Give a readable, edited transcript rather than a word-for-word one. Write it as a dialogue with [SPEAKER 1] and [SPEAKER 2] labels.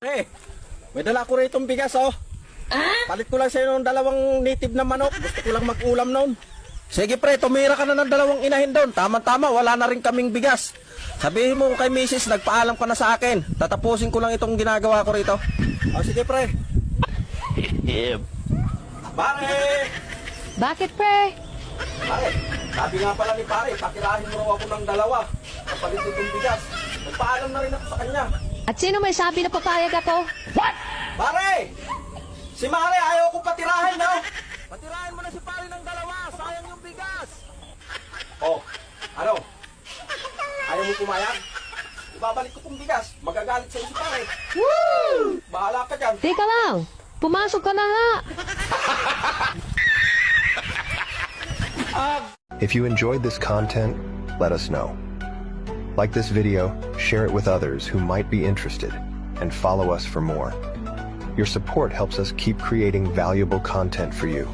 [SPEAKER 1] May dala ko rito bigas, oh. Palit ko lang sa'yo ng dalawang native na manok. Gusto ko lang mag-ulam noon. Sige pre, tumira ka na ng dalawang inahin doon. Tama-tama, wala na rin kaming bigas. Sabihin mo kay Mrs. nagpaalam ka na sa akin. Tatapusin ko lang itong ginagawa ko rito. O sige pre. Pare!
[SPEAKER 2] Bakit, pre?
[SPEAKER 1] Pare, sabi nga pala ni pare, pakirahin mo raw ako ng dalawa. Kapalit itong bigas. Nagpaalam na rin ako sa kanya.
[SPEAKER 2] At sino may sabi na papayag ako?
[SPEAKER 1] Pare! Si Mare, ayaw ko patirahin, no? Patirahin mo na si pare ng dalawa. Sayang yung bigas. Oh, ano? Ayaw mo pumayag? Ibabalik ko tong bigas. Magagalit sa'yo si pare. Woo! Bahala ka dyan.
[SPEAKER 2] Teka lang, pumasok ka na nga.
[SPEAKER 3] If you enjoyed this content, let us know. Like this video, share it with others who might be interested, and follow us for more. Your support helps us keep creating valuable content for you.